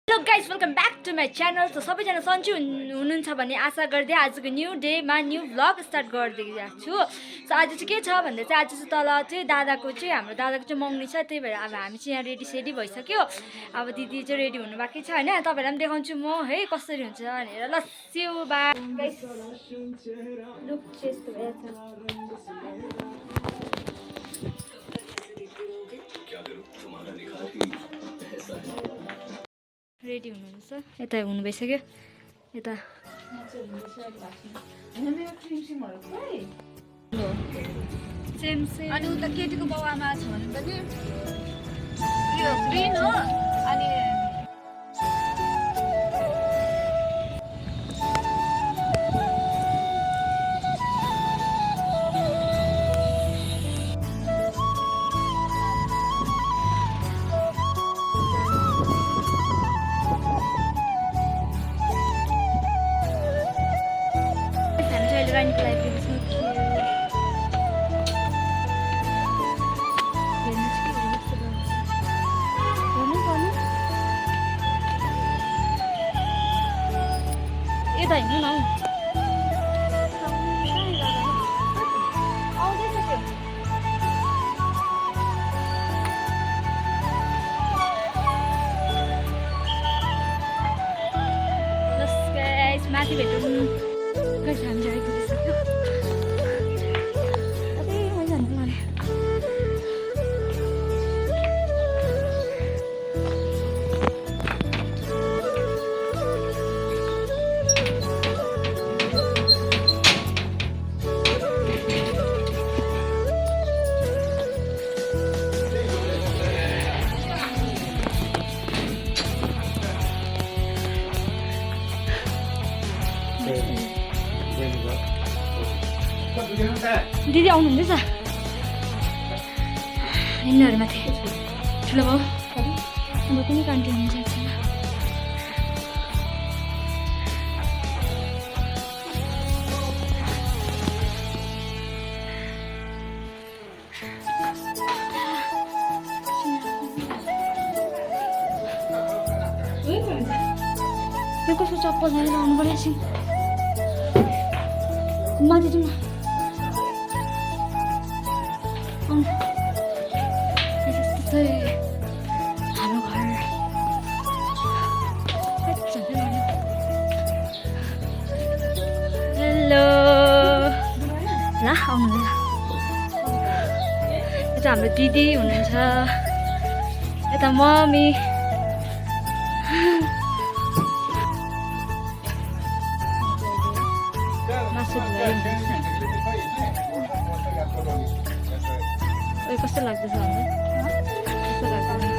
Hello guys welcome back to my channel. त सबैजना सन्चै हुनुहुन्छ भन्ने आशा गर्दै आजको न्यू डेमा न्यू भ्लग स्टार्ट गरिदिएको छु। सो आज चाहिँ के छ भन्दा चाहिँ आज चाहिँ तल चाहिँ हाम्रो दादाको चाहिँ मङ्गनी छ, त्यही भएर अब हामी चाहिँ यहाँ रेडी सेडी भइसक्यो। अब दिदी चाहिँ रेडी हुनु बाँकी छ होइन, तपाईँहरूलाई पनि देखाउँछु म है कसरी हुन्छ भनेर। ल सिउ बा रेडी हुनुहुन्छ, यता हुनु भइसक्यो। यता अनि उता केटीको बाउआमा छ भने पनि यो ग्रिन हो। अनि रानीको लागि यता हिँड्नु न माथि भेटौँ। हामी आइपुगिसक्यो। दिदी आउनुहुँदैछ यिनीहरू माथि ठुलो बाउ अब पनि कन्टिन्यू हुन्छ एकछिन। यो कस्तो चप्पल छैन लाउनु पर्यो एकछिन माथि जाउँ न। हाम्रो घर हेलो ल आउनु यता हाम्रो दिदी हुनुहुन्छ, यता मम्मी कस्तो लाग्दैछ भने कस्तो लाग्दैन।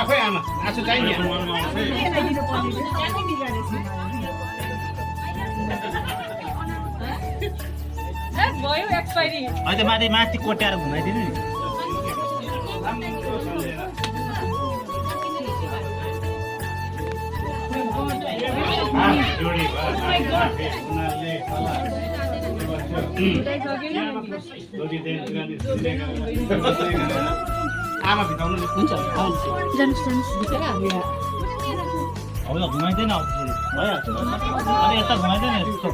खोइ आमा आसु चाहिने भयो एक्सपाइरी अहिले माथि माथि कोट्याएर घुमाइदिनु नि आमा भित्राउनु हुन्छ अब त घुमाइँदैन भइहाल्छ अनि यता घुमाइँदैन यस्तो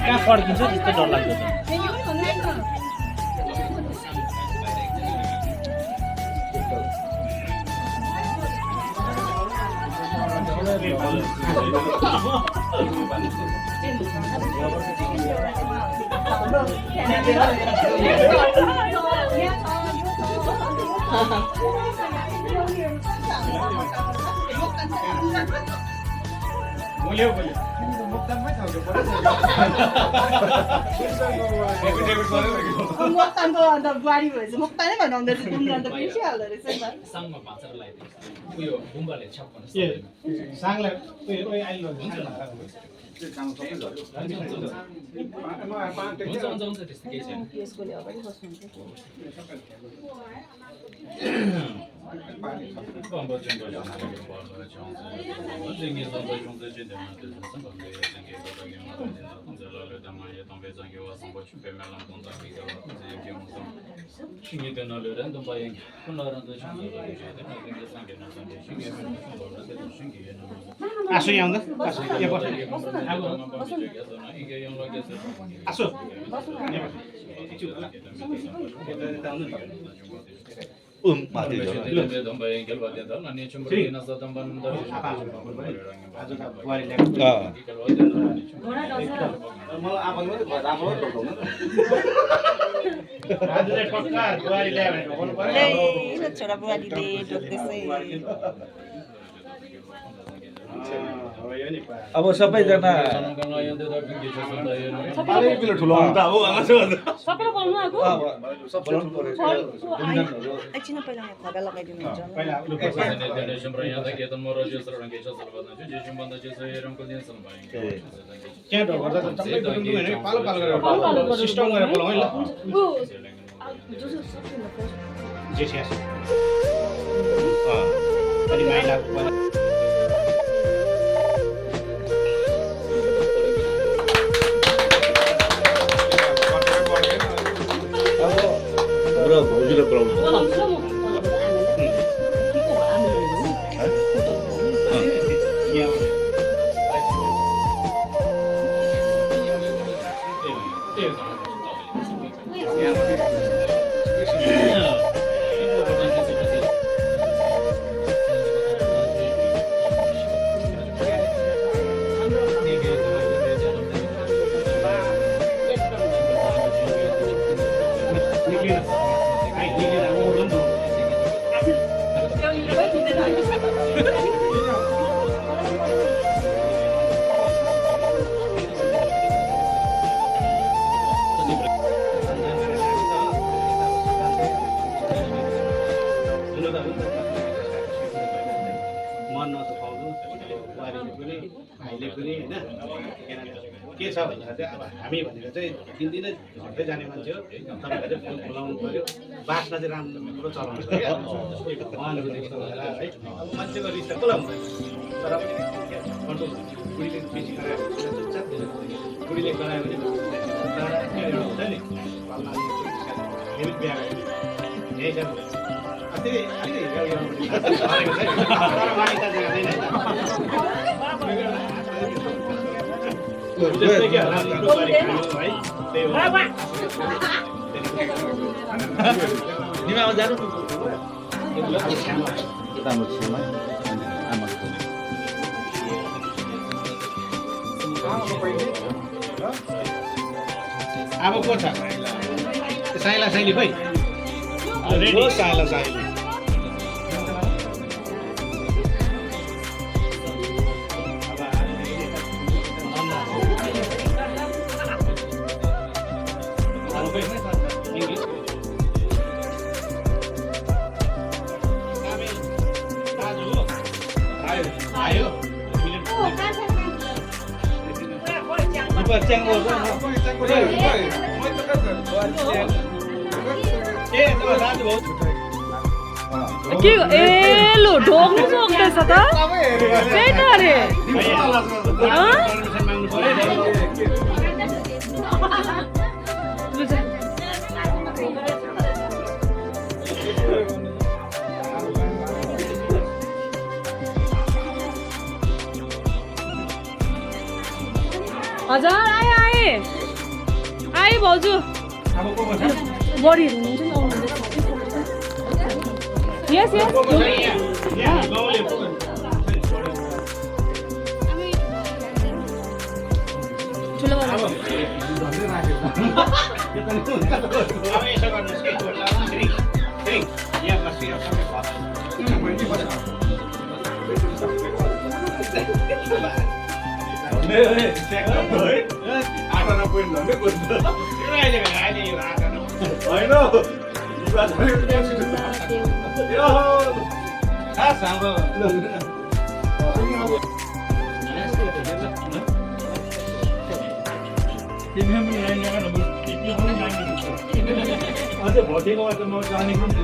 कहाँ पड्किन्छ त्यस्तो डर लाग्छ मोक्तानको अन्त बुहारी भएपछि मोक्ता नै भनाउँदै थियो तिमीले अन्त बिर्सिहाल्दो रहेछ नि त साङमा भाँचेर लगाइदिन्छ उयो बुम्बाले छाप्पन साङलाई हुन्छ हुन्छ त्यस्तो केही छैन यसकोले अगाडि बस्नुहुन्छ आसु यहाँ आउँदा आसु छोरा बुहारीले ढोक्दैछ अब सबैजना ठुलो अन्त हो एकछिन पहिला खगा लगाइदिनु हुन्छ पालो पालो गरेर सिस्टम गरेर बोलाउँ है ल जेठिया अनि माइला भौजीले बोलाउनु के छ भन्दा चाहिँ अब हामी भनेको चाहिँ दिनदिनै झर्दै जाने मान्छे हो तपाईँहरूले चाहिँ फुल फुलाउनु पऱ्यो बाँच्न चाहिँ राम्रो कुरो चलाउनु पऱ्यो भगवान्को जस्तो भएर है अब मान्छेको रिस त कसलाई हुँदैन तर पनि कन्ट्रोल बुढीले बेसी गरायो बुढीले गरायो भने तर के हुन्छ नि हेबिट बिहा यही छ अस्ति निमामा जानु राम्रो छेउमा आमाको अब को छ साइला साइली खोइ रेडी साइला साइली के ए लो ढोग्नु सक्दैछ त त्यही त अरे हजुर आए आए आए भाउजू बडीहरू हुनुहुन्छ नि आउनुहुँदैछ यस यस ठुलो अझै भटेकोमा त म जानेको नि